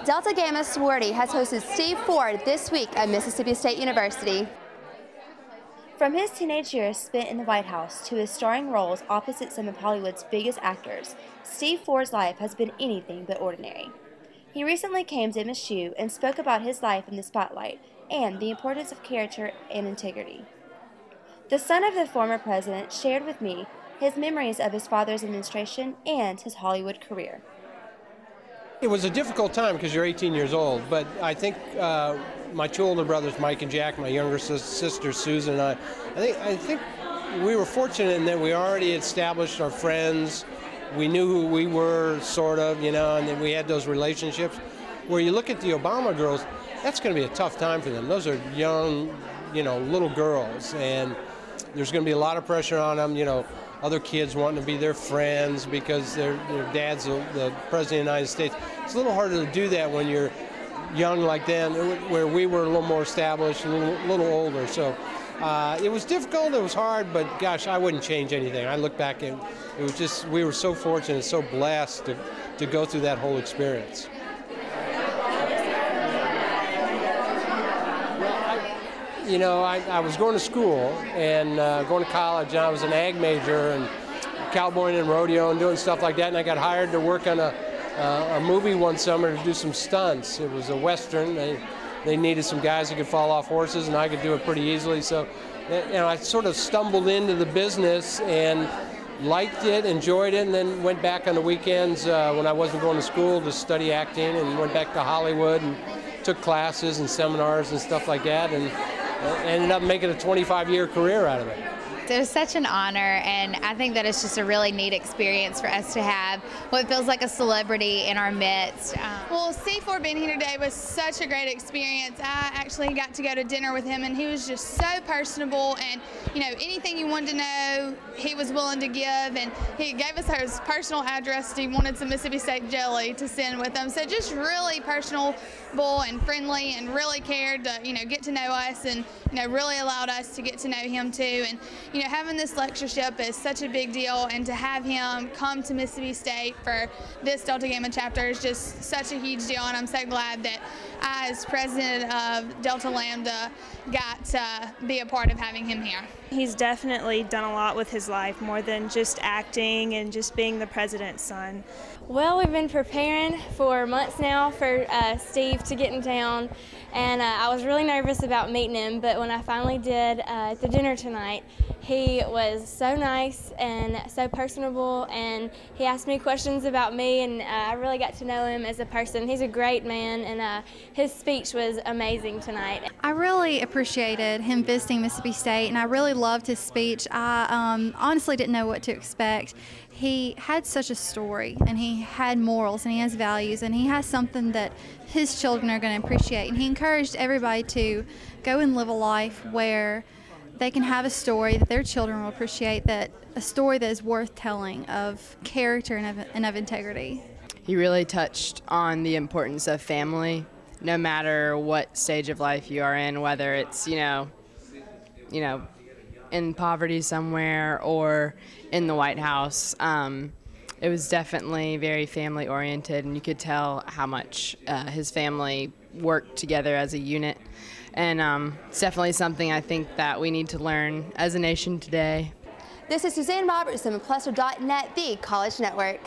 Delta Gamma sorority has hosted Steve Ford this week at Mississippi State University. From his teenage years spent in the White House to his starring roles opposite some of Hollywood's biggest actors, Steve Ford's life has been anything but ordinary. He recently came to MSU and spoke about his life in the spotlight and the importance of character and integrity. The son of the former president shared with me his memories of his father's administration and his Hollywood career. It was a difficult time because you're 18 years old, but I think my two older brothers, Mike and Jack, my younger sister, Susan, and I think we were fortunate in that we already established our friends. We knew who we were, sort of, and then we had those relationships. Where you look at the Obama girls, that's going to be a tough time for them. Those are young, little girls, and there's going to be a lot of pressure on them, other kids wanting to be their friends because their dad's the President of the United States. It's a little harder to do that when you're young like them, where we were a little more established, a little older. So it was difficult, it was hard, but gosh, I wouldn't change anything. I look back and it was just, we were so fortunate, so blessed to go through that whole experience. I was going to school and going to college, and I was an ag major and cowboying and rodeo and doing stuff like that, and I got hired to work on a movie one summer to do some stunts. It was a Western. They needed some guys that could fall off horses, and I could do it pretty easily. So, I sort of stumbled into the business and liked it, enjoyed it, and then went back on the weekends when I wasn't going to school to study acting, and went back to Hollywood and took classes and seminars and stuff like that, and ended up making a 25-year career out of it. It was such an honor, and I think that it's just a really neat experience for us to have what feels like a celebrity in our midst. Well, Steve Ford being here today was such a great experience. I actually got to go to dinner with him, and he was just so personable, and anything you wanted to know, he was willing to give, and he gave us his personal address. He wanted some Mississippi State jelly to send with him, so just really personable and friendly, and really cared to get to know us, and really allowed us to get to know him too. And having this lectureship is such a big deal, and to have him come to Mississippi State for this Delta Gamma chapter is just such a huge deal, and I'm so glad that I, as president of Delta Lambda, got to be a part of having him here. He's definitely done a lot with his life, more than just acting and just being the president's son. Well, we've been preparing for months now for Steve to get in town, and I was really nervous about meeting him, but when I finally did at the dinner tonight, he was so nice and so personable, and he asked me questions about me, and I really got to know him as a person. He's a great man, and his speech was amazing tonight. I really appreciated him visiting Mississippi State, and I really loved his speech. I honestly didn't know what to expect. He had such a story, and he had morals, and he has values, and he has something that his children are going to appreciate. And he encouraged everybody to go and live a life where they can have a story that their children will appreciate, that a story that is worth telling, of character and of integrity. He really touched on the importance of family, no matter what stage of life you are in, whether it's, in poverty somewhere or in the White House. It was definitely very family-oriented, and you could tell how much his family worked together as a unit. And it's definitely something I think that we need to learn as a nation today. This is Suzanne Robertson with Plusser.net, the College Network.